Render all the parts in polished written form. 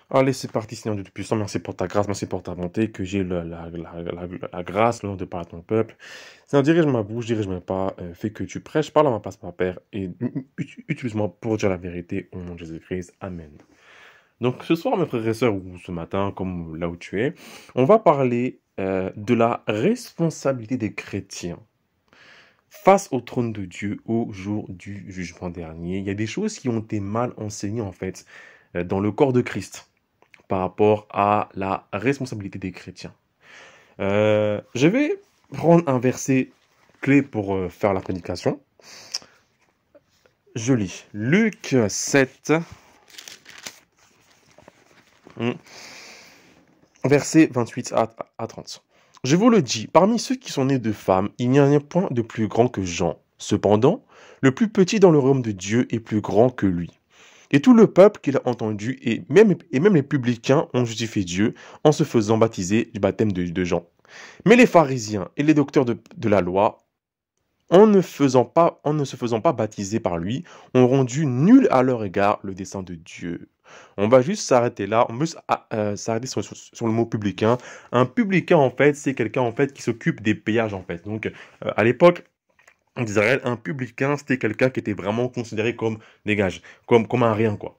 Allez, c'est parti, Seigneur Dieu Tout-Puissant. Merci pour ta grâce, merci pour ta bonté, que j'ai la grâce, l'honneur de parler à ton peuple. Seigneur, dirige ma bouche, dirige mes pas, fais que tu prêches, parle à ma place, mon Père, et utilise-moi pour dire la vérité au nom de Jésus-Christ. Amen. Donc, ce soir, mes frères et sœurs, ou ce matin, comme là où tu es, on va parler de la responsabilité des chrétiens face au trône de Dieu au jour du jugement dernier. Il y a des choses qui ont été mal enseignées, en fait, dans le corps de Christ par rapport à la responsabilité des chrétiens. Je vais prendre un verset clé pour faire la prédication. Je lis Luc 7, versets 28 à 30. Je vous le dis, parmi ceux qui sont nés de femmes, il n'y en a point de plus grand que Jean. Cependant, le plus petit dans le royaume de Dieu est plus grand que lui. Et tout le peuple qui l'a entendu, et même les publicains ont justifié Dieu en se faisant baptiser du baptême de Jean. Mais les pharisiens et les docteurs de la loi, en ne se faisant pas baptiser par lui, ont rendu nul à leur égard le dessein de Dieu. On va juste s'arrêter là, on va juste s'arrêter sur le mot publicain. Un publicain, en fait, c'est quelqu'un en fait qui s'occupe des péages, en fait. Donc, à l'époque d'Israël, un publicain, c'était quelqu'un qui était vraiment considéré comme dégage, comme un rien, quoi.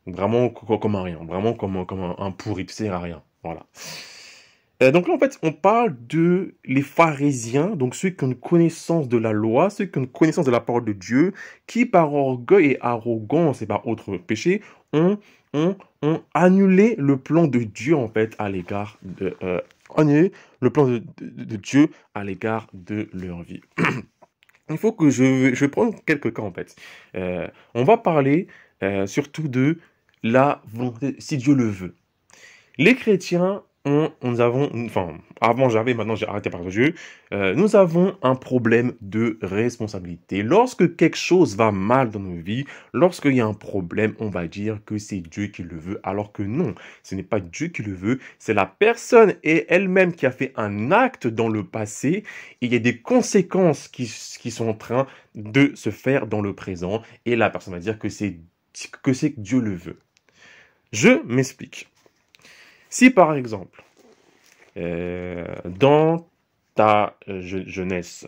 Vraiment comme un rien, vraiment comme un pourri, tu sais, à rien. Voilà. Donc là, en fait, on parle de les pharisiens, donc ceux qui ont une connaissance de la loi, ceux qui ont une connaissance de la parole de Dieu, qui par orgueil et arrogance et par autre péché, ont, ont annulé le plan de Dieu, en fait, à l'égard de... annulé le plan de Dieu à l'égard de leur vie. Il faut que je vais prendre quelques cas, en fait. On va parler surtout de la volonté, si Dieu le veut. Les chrétiens, nous avons, enfin, avant j'avais, maintenant j'ai arrêté par Dieu, nous avons un problème de responsabilité. Lorsque quelque chose va mal dans nos vies, lorsqu'il y a un problème, on va dire que c'est Dieu qui le veut, alors que non, ce n'est pas Dieu qui le veut, c'est la personne et elle-même qui a fait un acte dans le passé, et il y a des conséquences qui sont en train de se faire dans le présent, et la personne va dire que c'est que Dieu le veut. Je m'explique. Si par exemple, dans ta jeunesse,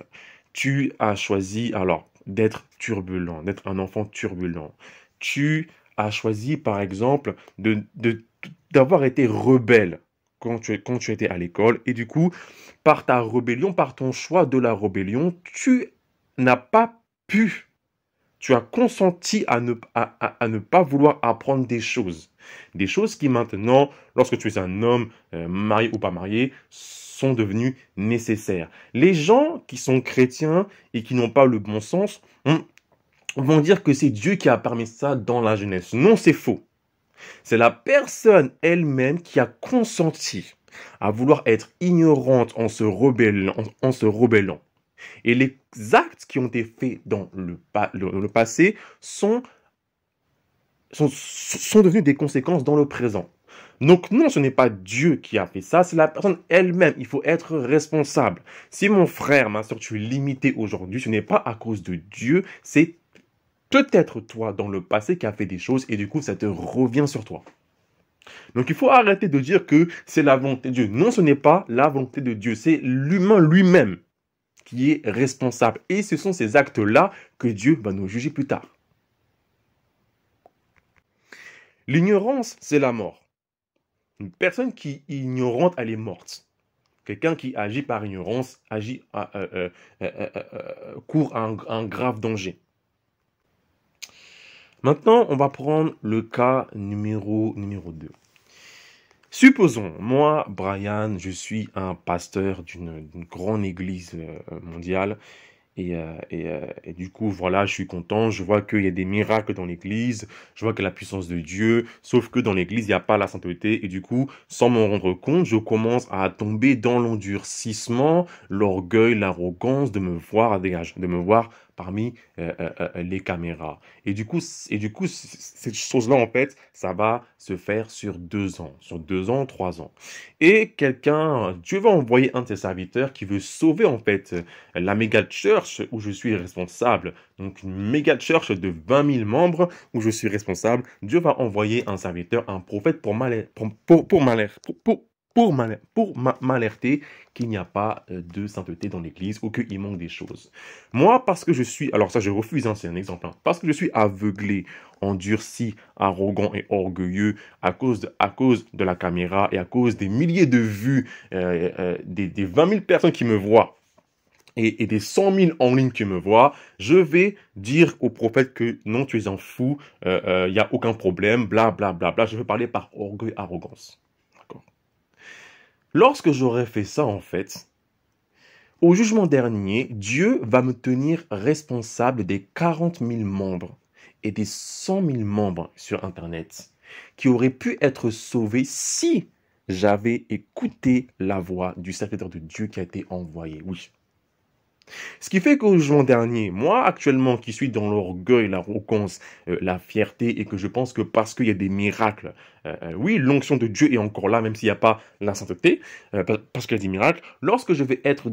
tu as choisi alors d'être turbulent, d'être un enfant turbulent, tu as choisi par exemple d'avoir été rebelle quand tu étais à l'école, et du coup, par ta rébellion, par ton choix de la rébellion, tu n'as pas pu, tu as consenti à ne pas vouloir apprendre des choses. Des choses qui maintenant, lorsque tu es un homme, marié ou pas marié, sont devenues nécessaires. Les gens qui sont chrétiens et qui n'ont pas le bon sens vont dire que c'est Dieu qui a permis ça dans la jeunesse. Non, c'est faux. C'est la personne elle-même qui a consenti à vouloir être ignorante en se rebellant. Et les actes qui ont été faits dans le passé sont devenus des conséquences dans le présent. Donc non, ce n'est pas Dieu qui a fait ça, c'est la personne elle-même. Il faut être responsable. Si mon frère, ma soeur, tu es limité aujourd'hui, ce n'est pas à cause de Dieu, c'est peut-être toi dans le passé qui a fait des choses et du coup ça te revient sur toi. Donc il faut arrêter de dire que c'est la volonté de Dieu. Non, ce n'est pas la volonté de Dieu, c'est l'humain lui-même qui est responsable. Et ce sont ces actes-là que Dieu va nous juger plus tard. L'ignorance, c'est la mort. Une personne qui est ignorante, elle est morte. Quelqu'un qui agit par ignorance court un grave danger. Maintenant, on va prendre le cas numéro 2. Supposons, moi, Brian, je suis un pasteur d'une grande église mondiale et du coup, voilà, je suis content, je vois qu'il y a des miracles dans l'église, je vois qu'il y a la puissance de Dieu, sauf que dans l'église, il n'y a pas la sainteté et du coup, sans m'en rendre compte, je commence à tomber dans l'endurcissement, l'orgueil, l'arrogance de me voir parmi les caméras. Cette chose-là, en fait, ça va se faire sur 2 ans, 3 ans. Et Dieu va envoyer un de ses serviteurs qui veut sauver, en fait, la méga church où je suis responsable. Donc, une méga church de 20 000 membres où je suis responsable. Dieu va envoyer un serviteur, un prophète pour m'alerter qu'il n'y a pas de sainteté dans l'église ou qu'il manque des choses. Moi, parce que je suis, alors ça je refuse, hein, c'est un exemple, hein, parce que je suis aveuglé, endurci, arrogant et orgueilleux à cause de la caméra et à cause des milliers de vues, des 20 000 personnes qui me voient et des 100 000 en ligne qui me voient, je vais dire au prophète que non, tu es un fou, il n'y a aucun problème, bla bla bla bla. Je vais parler par orgueil, arrogance. D'accord. Lorsque j'aurai fait ça, en fait, au jugement dernier, Dieu va me tenir responsable des 40 000 membres et des 100 000 membres sur Internet qui auraient pu être sauvés si j'avais écouté la voix du serviteur de Dieu qui a été envoyé. Oui. Ce qui fait qu'au jugement dernier, moi actuellement qui suis dans l'orgueil, l'arrogance, la fierté et que je pense que parce qu'il y a des miracles, oui, l'onction de Dieu est encore là même s'il n'y a pas la sainteté, parce qu'il y a des miracles, lorsque je vais être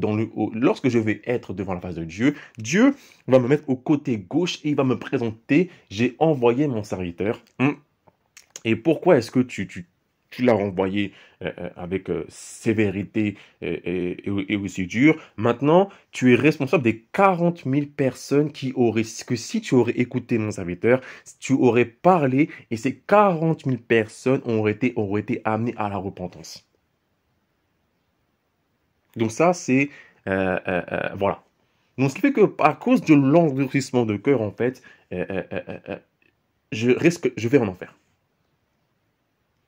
lorsque je vais être devant la face de Dieu, Dieu va me mettre au côté gauche et il va me présenter, j'ai envoyé mon serviteur. Et pourquoi est-ce que tu l'as renvoyé avec sévérité et aussi dur. Maintenant, tu es responsable des 40 000 personnes que si tu aurais écouté mon serviteur, tu aurais parlé et ces 40 000 personnes auraient été amenées à la repentance. Donc ça, c'est... voilà. Donc ce qui fait que à cause de l'endurcissement de cœur, en fait, je vais en enfer.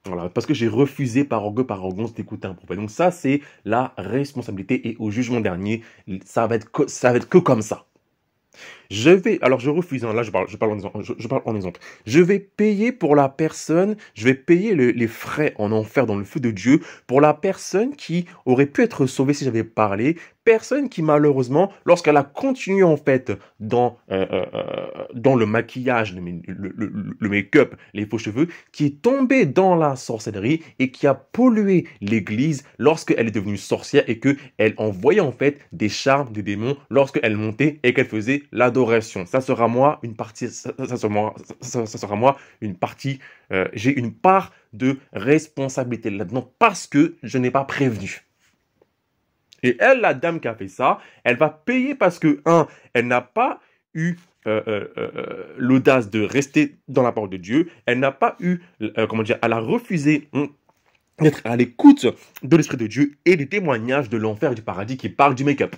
Voilà, parce que j'ai refusé par orgueil, par arrogance d'écouter un prophète. Donc ça, c'est la responsabilité. Et au jugement dernier, ça va être que comme ça. Alors je refuse, hein, là je parle en exemple. Je vais payer pour la personne, je vais payer les frais en enfer dans le feu de Dieu pour la personne qui aurait pu être sauvée si j'avais parlé, personne qui malheureusement, lorsqu'elle a continué en fait dans le maquillage, le make-up, les faux cheveux, qui est tombée dans la sorcellerie et qui a pollué l'église lorsqu'elle est devenue sorcière et qu'elle envoyait en fait des charmes, des démons lorsqu'elle montait et qu'elle faisait l'adoration. Ça sera moi une partie, ça sera moi une partie, j'ai une part de responsabilité là-dedans parce que je n'ai pas prévenu. Et elle, la dame qui a fait ça, elle va payer parce que, elle n'a pas eu l'audace de rester dans la parole de Dieu. Elle n'a pas eu, elle a refusé d'être à l'écoute de l'Esprit de Dieu et des témoignages de l'enfer et du paradis qui parlent du make-up.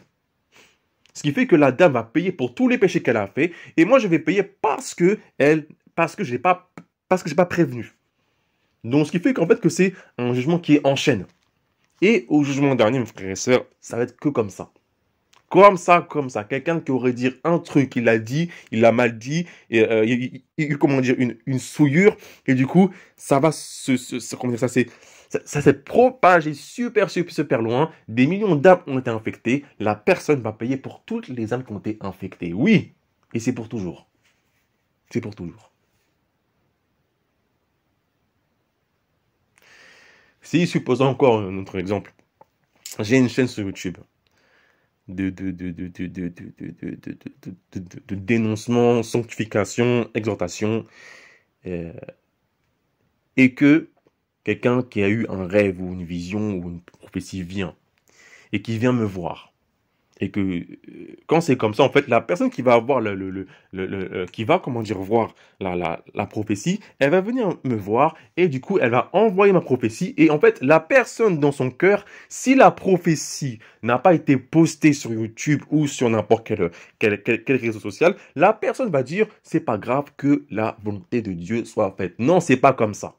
Ce qui fait que la dame va payer pour tous les péchés qu'elle a fait et moi je vais payer parce que j'ai pas prévenu. Donc ce qui fait qu'en fait que c'est un jugement qui est en chaîne. Et au jugement dernier, mes frères et sœurs, ça va être que comme ça. Comme ça. Quelqu'un qui aurait dit un truc, il l'a dit, il l'a mal dit, et il y a eu, comment dire, une souillure, et du coup, ça va ça s'est propagé super loin. Des millions d'âmes ont été infectées. La personne va payer pour toutes les âmes qui ont été infectées. Oui, et c'est pour toujours. C'est pour toujours. Si, supposons encore un autre exemple, j'ai une chaîne sur YouTube de dénoncement, sanctification, exhortation, et que quelqu'un qui a eu un rêve ou une vision ou une prophétie vient et qui vient me voir. Et que quand c'est comme ça, en fait, la personne qui va avoir qui va, comment dire, voir la prophétie, elle va venir me voir et du coup, elle va envoyer ma prophétie. Et en fait, la personne dans son cœur, si la prophétie n'a pas été postée sur YouTube ou sur n'importe quel réseau social, la personne va dire, c'est pas grave que la volonté de Dieu soit faite. Non, c'est pas comme ça.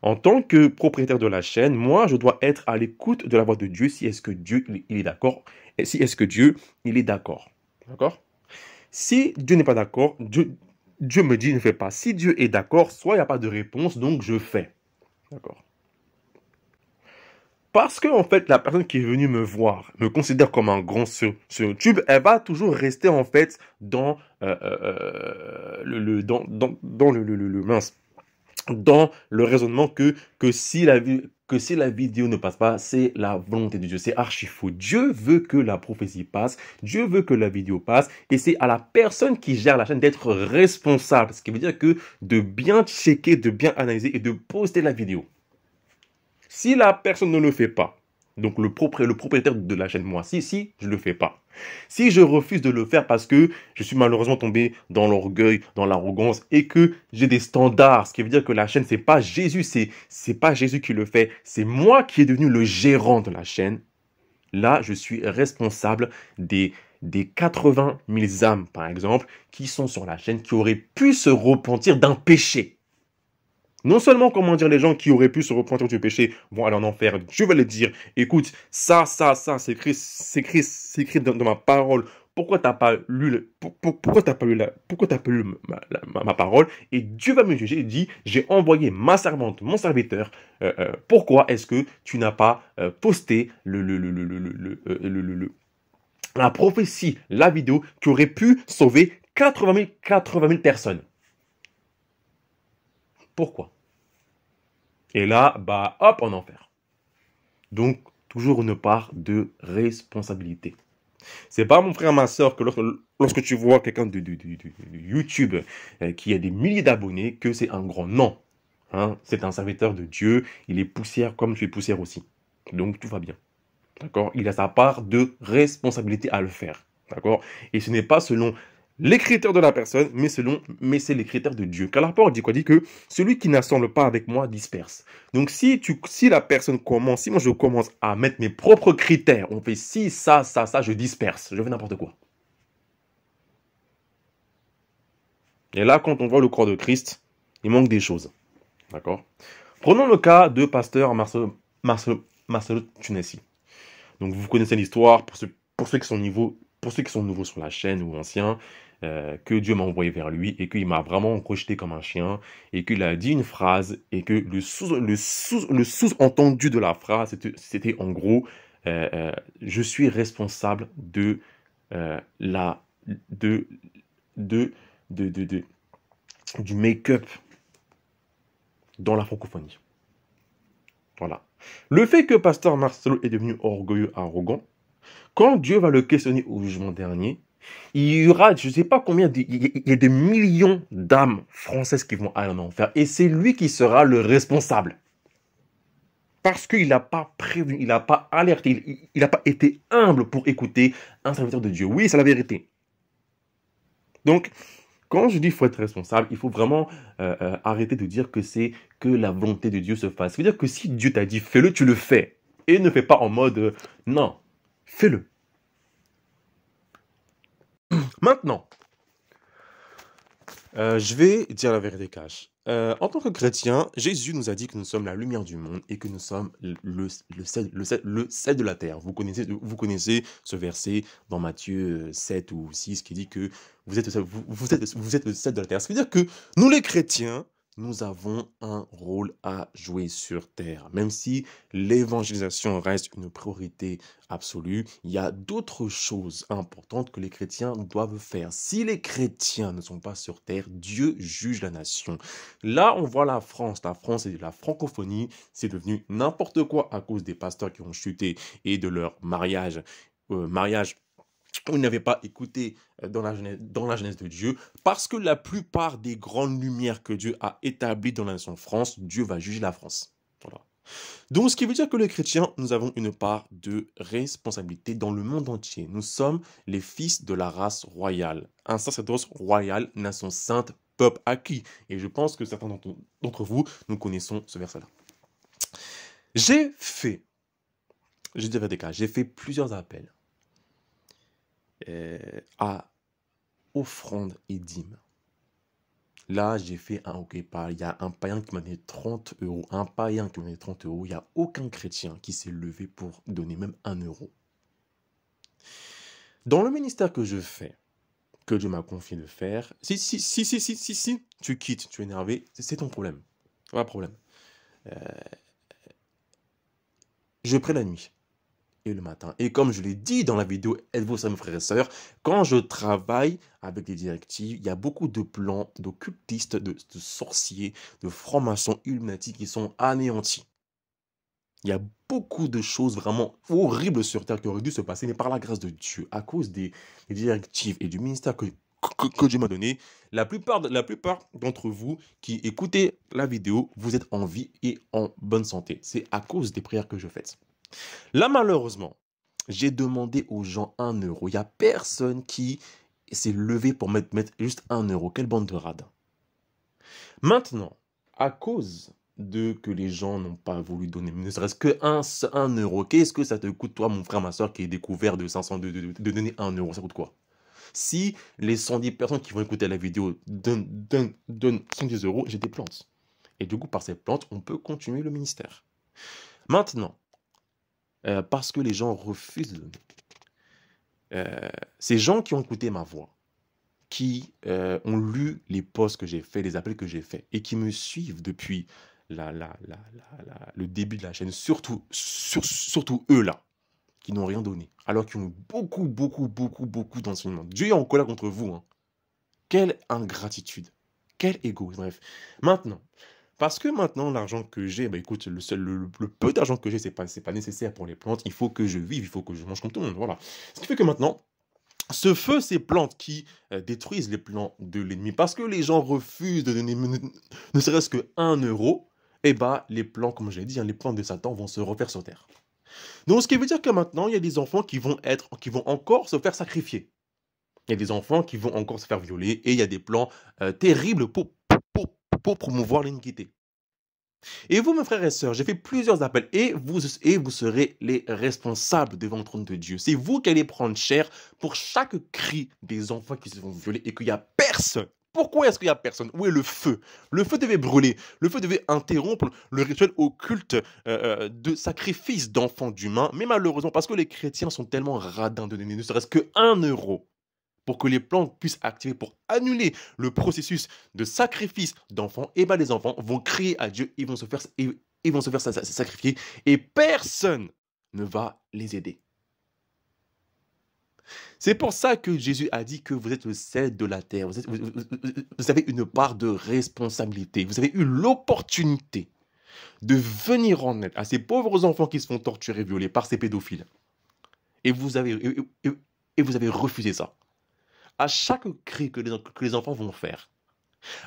En tant que propriétaire de la chaîne, moi, je dois être à l'écoute de la voix de Dieu si est-ce que Dieu il est d'accord. Et si est-ce que Dieu il est d'accord. D'accord? Si Dieu n'est pas d'accord, Dieu me dit ne fais pas. Si Dieu est d'accord, soit il n'y a pas de réponse, donc je fais. D'accord? Parce que, en fait, la personne qui est venue me voir me considère comme un grand sur YouTube, elle va toujours rester, en fait, dans, mince, dans le raisonnement que si la vidéo ne passe pas, c'est la volonté de Dieu. C'est archi faux. Dieu veut que la prophétie passe, Dieu veut que la vidéo passe, et c'est à la personne qui gère la chaîne d'être responsable. Ce qui veut dire que de bien checker, de bien analyser et de poster la vidéo. Si la personne ne le fait pas, donc le propriétaire de la chaîne, moi, si je ne le fais pas. Si je refuse de le faire parce que je suis malheureusement tombé dans l'orgueil, dans l'arrogance et que j'ai des standards, ce qui veut dire que la chaîne, c'est pas Jésus, c'est pas Jésus qui le fait, c'est moi qui est devenu le gérant de la chaîne. Là, je suis responsable des 80 000 âmes, par exemple, qui sont sur la chaîne, qui auraient pu se repentir d'un péché. Non seulement, comment dire, les gens qui auraient pu se repentir du péché vont aller en enfer. Dieu va leur dire, écoute, ça, c'est écrit dans ma parole. Pourquoi t'as pas lu, pourquoi t'as pas lu ma parole? Et Dieu va me juger et dit, j'ai envoyé ma servante, mon serviteur. Pourquoi est-ce que tu n'as pas posté la prophétie, la vidéo qui aurait pu sauver 80 000 personnes? Pourquoi? Et là, bah, hop, en enfer. Donc, toujours une part de responsabilité. C'est pas, mon frère, ma soeur, que lorsque tu vois quelqu'un de YouTube qui a des milliers d'abonnés, que c'est un grand non. Hein? C'est un serviteur de Dieu. Il est poussière comme tu es poussière aussi. Donc, tout va bien. D'accord? Il a sa part de responsabilité à le faire. D'accord? Et ce n'est pas selon les critères de la personne, mais c'est les critères de Dieu. Car la parole dit quoi? Dit que celui qui n'assemble pas avec moi disperse. Donc, si la personne commence, si moi je commence à mettre mes propres critères, on fait si, ça, je disperse. Je fais n'importe quoi. Et là, quand on voit le corps de Christ, il manque des choses. D'accord? Prenons le cas de pasteur Marcelo Tunesi. Donc, vous connaissez l'histoire, pour ceux qui sont nouveaux sur la chaîne ou anciens, que Dieu m'a envoyé vers lui et qu'il m'a vraiment rejeté comme un chien et qu'il a dit une phrase et que le sous-entendu de la phrase, c'était en gros, je suis responsable de la de, de, de- du make-up dans la francophonie. Voilà. Le fait que Pasteur Marcelo est devenu orgueilleux, arrogant, quand Dieu va le questionner au jugement dernier, il y aura, je ne sais pas combien, il y a des millions d'âmes françaises qui vont aller en enfer. Et c'est lui qui sera le responsable. Parce qu'il n'a pas prévenu, il n'a pas alerté, il n'a pas été humble pour écouter un serviteur de Dieu. Oui, c'est la vérité. Donc, quand je dis qu'il faut être responsable, il faut vraiment arrêter de dire que c'est que la volonté de Dieu se fasse. Ça veut dire que si Dieu t'a dit fais-le, tu le fais. Et ne fais pas en mode non, fais-le. Maintenant, je vais dire la vérité cash. En tant que chrétien, Jésus nous a dit que nous sommes la lumière du monde et que nous sommes le sel de la terre. Vous connaissez ce verset dans Matthieu 7 ou 6 qui dit que vous êtes le sel de la terre. Ça veut dire que nous les chrétiens, nous avons un rôle à jouer sur terre. Même si l'évangélisation reste une priorité absolue, il y a d'autres choses importantes que les chrétiens doivent faire. Si les chrétiens ne sont pas sur terre, Dieu juge la nation. Là, on voit la France et la francophonie, c'est devenu n'importe quoi à cause des pasteurs qui ont chuté et de leur mariage où ils n'avaient pas écouté dans la jeunesse de Dieu, parce que la plupart des grandes lumières que Dieu a établies dans la nation France, Dieu va juger la France. Voilà. Donc, ce qui veut dire que les chrétiens, nous avons une part de responsabilité dans le monde entier. Nous sommes les fils de la race royale, un sacerdoce royal, nation sainte, peuple acquis. Et je pense que certains d'entre vous, nous connaissons ce verset-là. J'ai fait plusieurs appels à offrande et dîmes. Là, j'ai fait un OK, il y a un païen qui m'a donné 30 euros. Un païen qui m'a donné 30 euros. Il n'y a aucun chrétien qui s'est levé pour donner même 1 euro. Dans le ministère que je fais, que Dieu m'a confié de faire, si, tu quittes, tu es énervé, c'est ton problème. Pas de problème. je prie la nuit et le matin. Et comme je l'ai dit dans la vidéo, êtes-vous ça, mes frères et sœurs, quand je travaille avec des directives, il y a beaucoup de plans d'occultistes, de sorciers, de francs-maçons illuminati qui sont anéantis. Il y a beaucoup de choses vraiment horribles sur Terre qui auraient dû se passer, mais par la grâce de Dieu, à cause des directives et du ministère que Dieu m'a donné, la plupart d'entre vous qui écoutez la vidéo, vous êtes en vie et en bonne santé. C'est à cause des prières que je fais. Là, malheureusement, j'ai demandé aux gens 1 euro. Il n'y a personne qui s'est levé pour mettre juste 1 euro. Quelle bande de radins. Maintenant, à cause de que les gens n'ont pas voulu donner, ne serait-ce que 1 euro, qu'est-ce que ça te coûte, toi, mon frère, ma soeur, qui est découvert de 500, de donner 1 euro? Ça coûte quoi? Si les 110 personnes qui vont écouter la vidéo donnent 110 euros, j'ai des plantes. Et du coup, par ces plantes, on peut continuer le ministère. Maintenant, parce que les gens refusent de donner. Ces gens qui ont écouté ma voix, qui ont lu les posts que j'ai faits, les appels que j'ai faits, et qui me suivent depuis le début de la chaîne, surtout eux-là, qui n'ont rien donné, alors qu'ils ont beaucoup d'enseignements. Dieu est en colère contre vous. Hein. Quelle ingratitude, quel égoïsme. Bref, maintenant, parce que maintenant, l'argent que j'ai, bah écoute, le peu d'argent que j'ai, c'est pas nécessaire pour les plantes. Il faut que je vive, il faut que je mange comme tout le monde. Voilà. Ce qui fait que maintenant, ce feu, ces plantes qui détruisent les plans de l'ennemi, parce que les gens refusent de donner ne serait-ce que 1 euro, et bah les plans, comme je l'ai dit, hein, les plans de Satan vont se refaire sur terre. Donc, ce qui veut dire que maintenant, il y a des enfants qui vont encore se faire sacrifier. Il y a des enfants qui vont encore se faire violer, et il y a des plans terribles pour promouvoir l'iniquité. Et vous, mes frères et sœurs, j'ai fait plusieurs appels et vous serez les responsables devant le trône de Dieu. C'est vous qui allez prendre cher pour chaque cri des enfants qui se font violer et qu'il n'y a personne. Pourquoi est-ce qu'il n'y a personne? Où est le feu? Le feu devait brûler. Le feu devait interrompre le rituel occulte de sacrifice d'enfants d'humains. Mais malheureusement, parce que les chrétiens sont tellement radins de donner ne serait-ce que 1 euro pour que les plantes puissent activer, pour annuler le processus de sacrifice d'enfants, et bien les enfants vont crier à Dieu, ils vont se faire sacrifier, et personne ne va les aider. C'est pour ça que Jésus a dit que vous êtes le sel de la terre, vous avez une part de responsabilité, vous avez eu l'opportunité de venir en aide à ces pauvres enfants qui se font torturer, violer par ces pédophiles. Et vous avez refusé ça. À chaque cri que les enfants vont faire,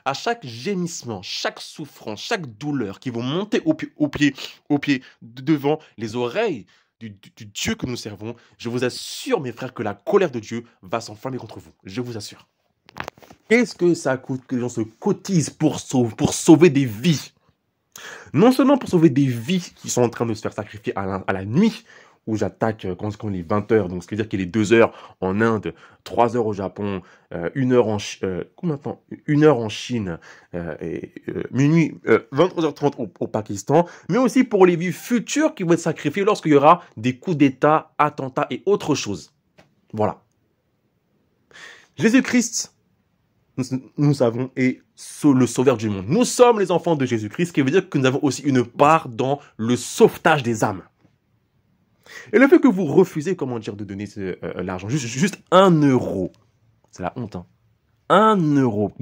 à chaque gémissement, chaque souffrance, chaque douleur qui vont monter au pied devant les oreilles du Dieu que nous servons, je vous assure, mes frères, que la colère de Dieu va s'enflammer contre vous. Je vous assure. Qu'est-ce que ça coûte que les gens se cotisent pour sauver des vies? Non seulement pour sauver des vies qui sont en train de se faire sacrifier à la nuit, où j'attaque quand il est 20h, donc ce qui veut dire qu'il est 2h en Inde, 3h au Japon, 1h en Chine, et minuit, 23h30 au Pakistan, mais aussi pour les vies futures qui vont être sacrifiées lorsqu'il y aura des coups d'État, attentats et autre chose. Voilà. Jésus-Christ, nous savons, est le sauveur du monde. Nous sommes les enfants de Jésus-Christ, ce qui veut dire que nous avons aussi une part dans le sauvetage des âmes. Et le fait que vous refusez, de donner l'argent, juste 1 euro, c'est la honte. Hein. 1 euro,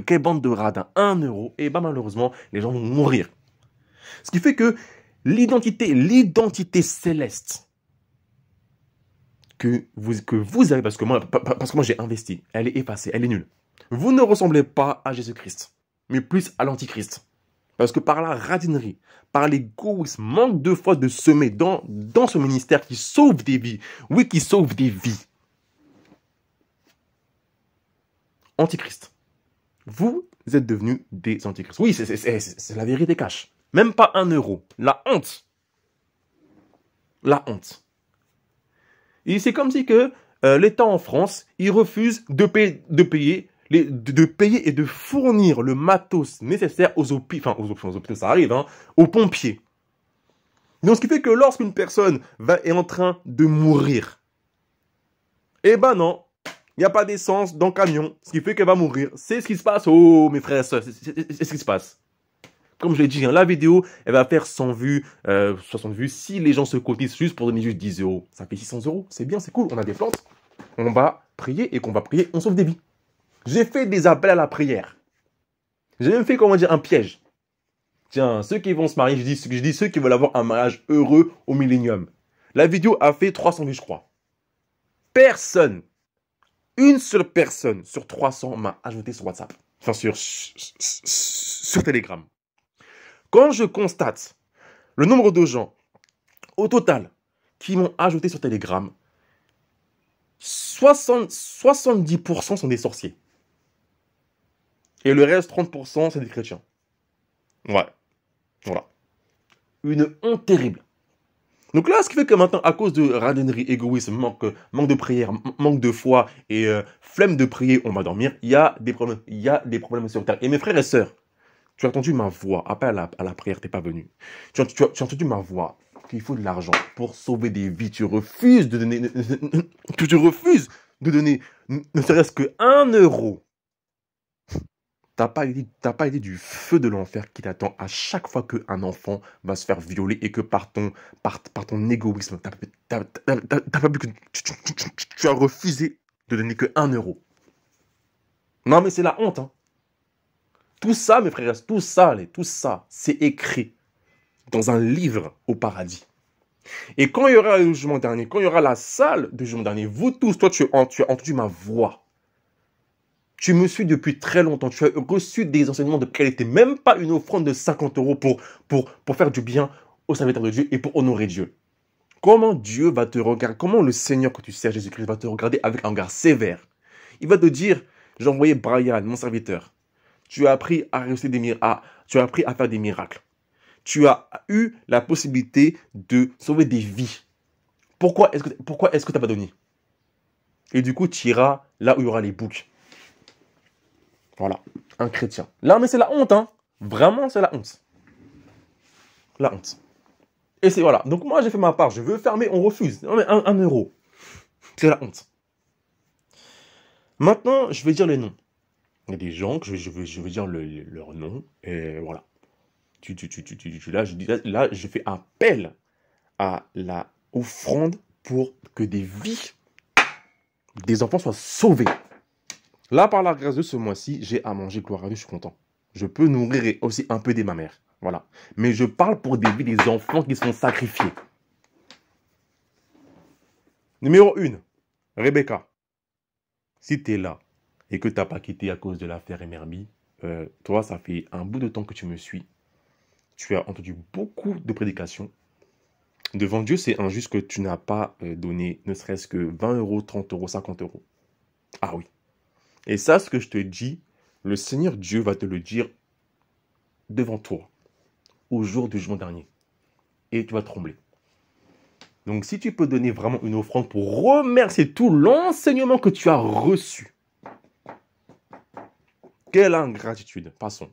quelle bande de radins, 1 euro, et malheureusement, les gens vont mourir. Ce qui fait que l'identité céleste que vous avez, parce que moi j'ai investi, elle est effacée, elle est nulle. Vous ne ressemblez pas à Jésus-Christ, mais plus à l'Antichrist. Parce que par la radinerie, par l'égoïsme, manque de foi de semer dans ce ministère qui sauve des vies. Oui, qui sauve des vies. Antichrist. Vous êtes devenus des antichrists. Oui, c'est la vérité cache. Même pas 1 euro. La honte. La honte. Et c'est comme si que l'État en France, il refuse de payer et de fournir le matos nécessaire aux hôpitaux, ça arrive, hein, aux pompiers. Donc, ce qui fait que lorsqu'une personne est en train de mourir, eh ben non, il n'y a pas d'essence dans le camion, ce qui fait qu'elle va mourir. C'est ce qui se passe, oh mes frères et sœurs, c'est ce qui se passe. Comme je l'ai dit, hein, la vidéo, elle va faire 100 vues, 60 vues. Si les gens se cotisent juste pour donner juste 10 euros, ça fait 600 euros. C'est bien, c'est cool. On a des plantes. On va prier et qu'on va prier, on sauve des vies. J'ai fait des appels à la prière. J'ai même fait, comment dire, un piège. Tiens, ceux qui vont se marier, je dis ceux qui veulent avoir un mariage heureux au millénium. La vidéo a fait 300 vues, je crois. Personne, une seule personne sur 300 m'a ajouté sur WhatsApp. Enfin, sur Telegram. Quand je constate le nombre de gens, au total, qui m'ont ajouté sur Telegram, 70% sont des sorciers. Et le reste, 30%, c'est des chrétiens. Ouais. Voilà. Une honte terrible. Donc là, ce qui fait que maintenant, à cause de radainerie, égoïsme, manque de prière, manque de foi et flemme de prier, on va dormir, il y a des problèmes. Il y a des problèmes sur Terre. Et mes frères et sœurs, tu as entendu ma voix. Appel à la prière, t'es pas venu. Tu as entendu ma voix. Qu'il faut de l'argent pour sauver des vies. Tu refuses de donner... Tu refuses de donner ne serait-ce que 1 euro. T'as pas idée du feu de l'enfer qui t'attend à chaque fois qu'un enfant va se faire violer et que par ton égoïsme, t'as pas vu que tu as refusé de donner que 1 euro. Non mais c'est la honte, hein. Tout ça, mes frères, tout ça, c'est écrit dans un livre au paradis. Et quand il y aura le jugement dernier, quand il y aura la salle du jugement dernier, vous tous, toi tu as entendu ma voix. Tu me suis depuis très longtemps. Tu as reçu des enseignements de qualité. Même pas une offrande de 50 euros pour faire du bien au serviteur de Dieu et pour honorer Dieu. Comment Dieu va te regarder? Comment le Seigneur que tu sers, Jésus-Christ, va te regarder avec un regard sévère? Il va te dire, j'ai envoyé Brian, mon serviteur. Tu as appris à réussir des miracles. Tu as appris à faire des miracles. Tu as eu la possibilité de sauver des vies. Pourquoi est-ce que tu n'as pas donné? Et du coup, tu iras là où il y aura les boucs. Voilà, un chrétien. Là, mais c'est la honte, hein. Vraiment, c'est la honte. La honte. Et c'est voilà. Donc moi, j'ai fait ma part. Je veux fermer, on refuse. Non, mais 1 euro. C'est la honte. Maintenant, je vais dire les noms. Il y a des gens que je veux dire leur nom. Et voilà. Là, je fais appel à la offrande pour que des vies, des enfants soient sauvés. Là, par la grâce de ce mois-ci, j'ai à manger, gloire à Dieu, je suis content. Je peux nourrir aussi un peu des ma mère. Voilà. Mais je parle pour des vies, des enfants qui sont sacrifiés. Numéro 1, Rebecca. Si tu es là et que tu n'as pas quitté à cause de l'affaire Emerby, toi, ça fait un bout de temps que tu me suis. Tu as entendu beaucoup de prédications. Devant Dieu, c'est injuste que tu n'as pas donné ne serait-ce que 20 euros, 30 euros, 50 euros. Ah oui. Et ça, ce que je te dis, le Seigneur Dieu va te le dire devant toi, au jour du jugement dernier. Et tu vas trembler. Donc, si tu peux donner vraiment une offrande pour remercier tout l'enseignement que tu as reçu. Quelle ingratitude. Passons.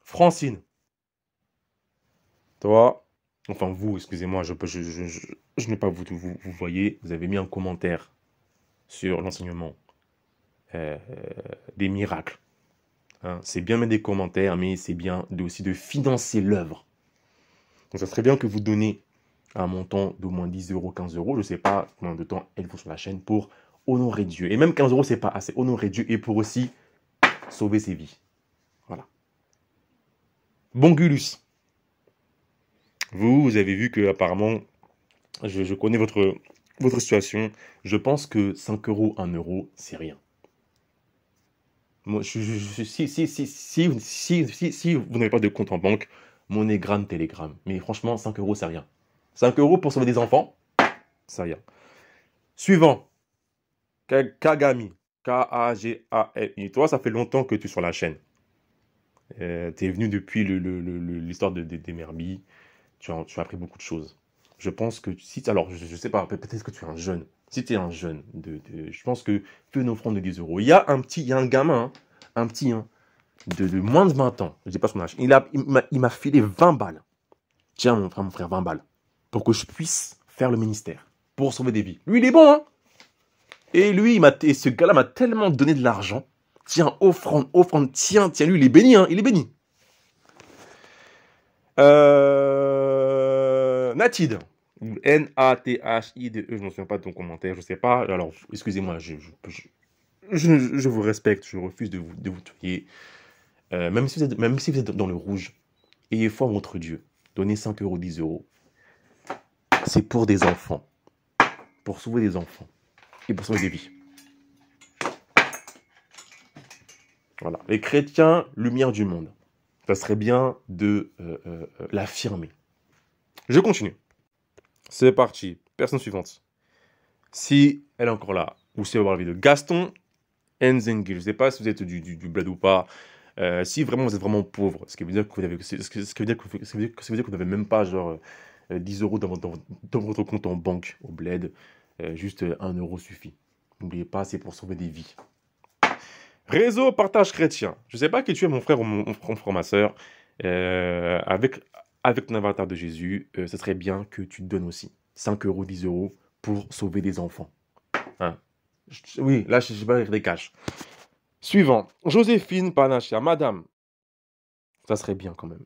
Francine. Toi, enfin vous, excusez-moi, je n'ai pas vous voyez, vous avez mis un commentaire sur l'enseignement des miracles. Hein, c'est bien mettre des commentaires, mais c'est bien aussi de financer l'œuvre. Donc ça serait bien que vous donnez un montant d'au moins 10 euros, 15 euros, je ne sais pas combien de temps elle faut sur la chaîne pour honorer Dieu. Et même 15 euros, c'est pas assez. Honorer Dieu et pour aussi sauver ses vies. Voilà. Bongulus. Vous avez vu que apparemment, je connais votre situation. Je pense que 5 euros, 1 euro, c'est rien. Moi, si vous n'avez pas de compte en banque, MoneyGram, Telegram. Mais franchement, 5 euros, c'est rien. 5 euros pour sauver des enfants, c'est rien. Suivant. Kagami. K-A-G-A-M-I. Toi, ça fait longtemps que tu es sur la chaîne. Tu es venu depuis l'histoire des Merby. Tu as appris beaucoup de choses. Je pense que si... Alors, je ne sais pas, peut-être que tu es un jeune. Si tu es un jeune, je pense que fais une offrande de 10 euros. Il y a un gamin, un petit, de moins de 20 ans. Je ne sais pas son âge. Il m'a filé 20 balles. Tiens, mon frère, 20 balles. Pour que je puisse faire le ministère. Pour sauver des vies. Lui, il est bon, hein. Et lui, ce gars-là m'a tellement donné de l'argent. Tiens, offrande, offrande, tiens, lui, il est béni, hein, il est béni. Natide, ou Nathide, je ne me souviens pas de ton commentaire, je ne sais pas. Alors, excusez-moi, je vous respecte, je refuse de vous tuer. Même si vous êtes dans le rouge, ayez foi en votre Dieu. Donnez 5 euros, 10 euros. C'est pour des enfants. Pour sauver des enfants. Et pour sauver des vies. Voilà. Les chrétiens, lumière du monde. Ça serait bien de l'affirmer. Je continue. C'est parti. Personne suivante. Si elle est encore là, ou si elle va voir la vidéo. Gaston Nzengi. Je ne sais pas si vous êtes du bled ou pas. Si vraiment vous êtes vraiment pauvre, ce qui veut dire que vous n'avez même pas genre 10 euros dans votre compte en banque au bled, juste 1 euro suffit. N'oubliez pas, c'est pour sauver des vies. Réseau partage chrétien. Je ne sais pas qui tu es, mon frère ou mon frère, ma soeur. Avec ton avatar de Jésus, ce serait bien que tu te donnes aussi 5 euros, 10 euros pour sauver des enfants. Hein? Oui, là, je ne sais pas des cash. Suivant, Joséphine Panachia. Madame, ça serait bien quand même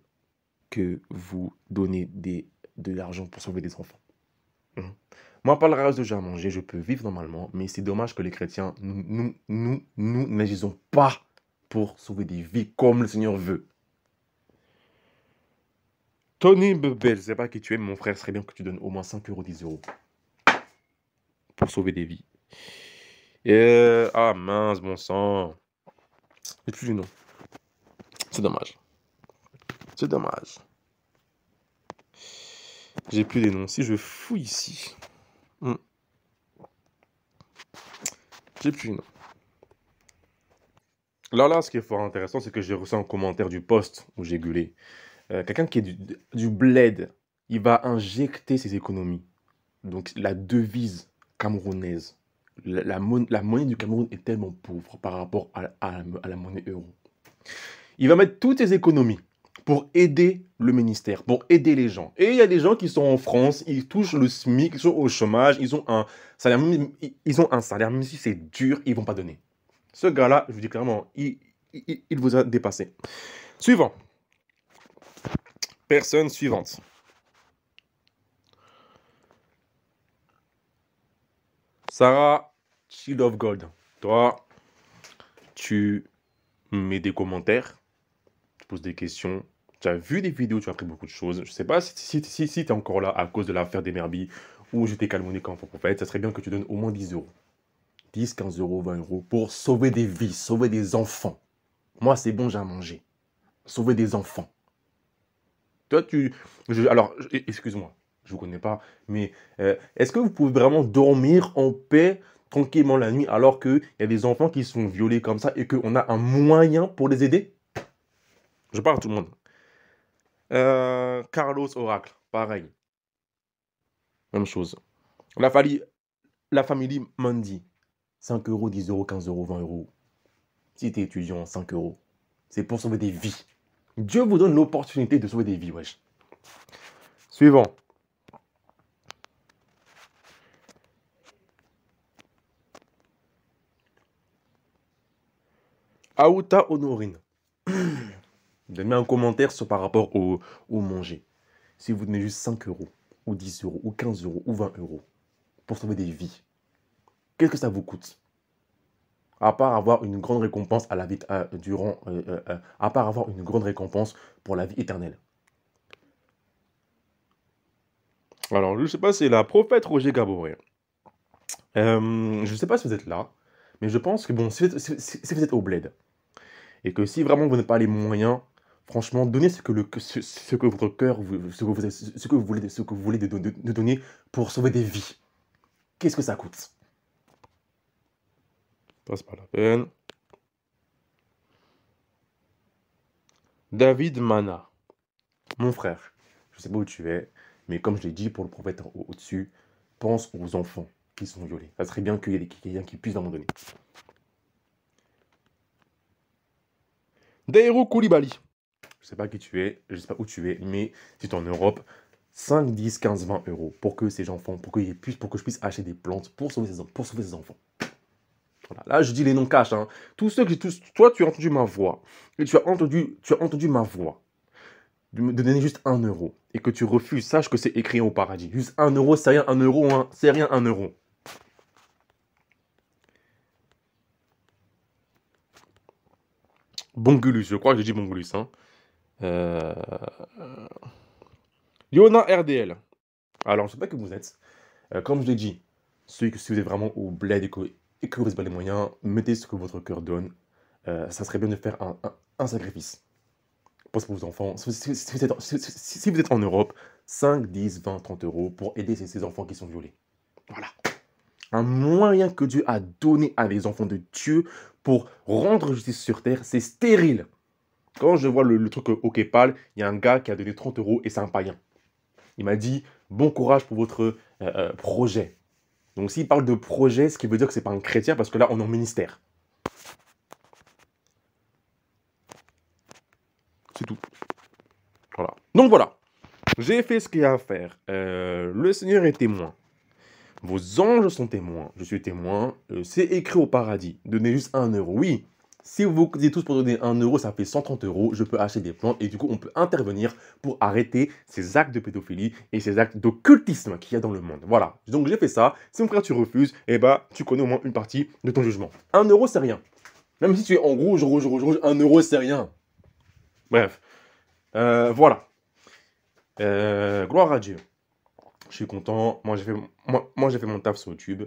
que vous donnez de l'argent pour sauver des enfants. Moi, par le reste de j'ai à manger, je peux vivre normalement, mais c'est dommage que les chrétiens, nous n'agissons pas pour sauver des vies comme le Seigneur veut. Tony Bebel, je ne sais pas qui tu es, mais mon frère, ce serait bien que tu donnes au moins 5 euros, 10 euros pour sauver des vies. Ah mince, bon sang. J'ai plus le nom. C'est dommage. C'est dommage. J'ai plus les noms. Si je fouille ici. J'ai plus les noms. Là, ce qui est fort intéressant, c'est que j'ai reçu un commentaire du post où j'ai gueulé. Quelqu'un qui est du bled, il va injecter ses économies. Donc la devise camerounaise, la monnaie du Cameroun est tellement pauvre par rapport à la monnaie euro. Il va mettre toutes ses économies pour aider le ministère, pour aider les gens. Et il y a des gens qui sont en France, ils touchent le SMIC, ils sont au chômage, ils ont un salaire, même si c'est dur, ils ne vont pas donner. Ce gars-là, je vous dis clairement, il vous a dépassé. Suivant. Personne suivante. Sarah, Shield of Gold. Toi, tu mets des commentaires, tu poses des questions, tu as vu des vidéos, tu as appris beaucoup de choses. Je ne sais pas si tu es encore là à cause de l'affaire des Merbi ou je t'ai calmonné quand prophète. Ça serait bien que tu donnes au moins 10 euros. 10, 15 euros, 20 euros pour sauver des vies, sauver des enfants. Moi, c'est bon, j'ai à manger. Sauver des enfants. Toi, alors, excuse-moi, je ne vous connais pas, mais est-ce que vous pouvez vraiment dormir en paix, tranquillement la nuit, alors qu'il y a des enfants qui sont violés comme ça et qu'on a un moyen pour les aider? Je parle à tout le monde. Carlos Oracle, pareil. Même chose. La famille Mandy, 5 euros, 10 euros, 15 euros, 20 euros. Si tu es étudiant, 5 euros. C'est pour sauver des vies. Dieu vous donne l'opportunité de sauver des vies, wesh. Suivant. Aouta Honorine. Donnez un commentaire par rapport au manger. Si vous donnez juste 5 euros, ou 10 euros, ou 15 euros, ou 20 euros pour sauver des vies, qu'est-ce que ça vous coûte? À part avoir une grande récompense à la vie, à part avoir une grande récompense pour la vie éternelle. Alors, je ne sais pas, c'est la prophète Roger Gaboré. Je ne sais pas si vous êtes là, mais je pense que bon, si vous êtes au bled, et que si vraiment vous n'avez pas les moyens, franchement, donnez ce que votre cœur, ce que vous voulez de donner pour sauver des vies. Qu'est-ce que ça coûte? C'est pas la peine. David Mana, mon frère, je ne sais pas où tu es, mais comme je l'ai dit pour le prophète au-dessus, pense aux enfants qui sont violés. Ça serait bien qu'il y ait quelqu'un qui puisse vraiment donner. Dairo Koulibaly, je ne sais pas qui tu es, je ne sais pas où tu es, mais si tu es en Europe, 5, 10, 15, 20 euros pour que ces enfants, pour que je puisse acheter des plantes pour sauver ces enfants. Voilà. Là, je dis les noms cash. Hein. Tous ceux que toi, tu as entendu ma voix. Et tu as entendu ma voix. De donner juste 1 € et que tu refuses, sache que c'est écrit au paradis. Juste 1 €, c'est rien, 1 €, hein, c'est rien, 1 €. Bongulus, je crois que j'ai dit Bongulus. Hein. Euh... Yona RDL. Alors, je ne sais pas que vous êtes. Comme je l'ai dit, si vous êtes vraiment au bled et que vous n'avez pas les moyens, mettez ce que votre cœur donne. Ça serait bien de faire un sacrifice. Pense pour vos enfants. Si vous êtes en Europe, 5, 10, 20, 30 € pour aider ces enfants qui sont violés. Voilà. Un moyen que Dieu a donné à les enfants de Dieu pour rendre justice sur terre, c'est stérile. Quand je vois le truc au Képal, il y a un gars qui a donné 30 € et c'est un païen. Il m'a dit, bon courage pour votre projet. Donc s'il parle de projet, ce qui veut dire que ce n'est pas un chrétien parce que là, on est en ministère. C'est tout. Voilà. Donc voilà. J'ai fait ce qu'il y a à faire. Le Seigneur est témoin. Vos anges sont témoins. Je suis témoin. C'est écrit au paradis. Donnez juste 1 €. Oui. Si vous dites tous pour donner 1 €, ça fait 130 €. Je peux acheter des plantes et du coup, on peut intervenir pour arrêter ces actes de pédophilie et ces actes d'occultisme qu'il y a dans le monde. Voilà. Donc, j'ai fait ça. Si mon frère, tu refuses, eh ben, tu connais au moins une partie de ton jugement. 1 €, c'est rien. Même si tu es en rouge, 1 € c'est rien. Bref. Voilà. Gloire à Dieu. Je suis content. Moi, j'ai fait mon taf sur YouTube.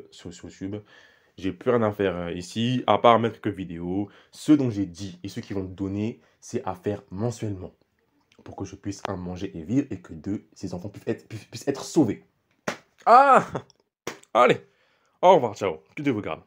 J'ai plus rien à faire ici, à part mettre quelques vidéos. Ceux dont j'ai dit et ceux qui vont donner, c'est à faire mensuellement. Pour que je puisse en manger et vivre et que ces enfants puissent être sauvés. Ah! Allez, au revoir, ciao. Que Dieu vous garde.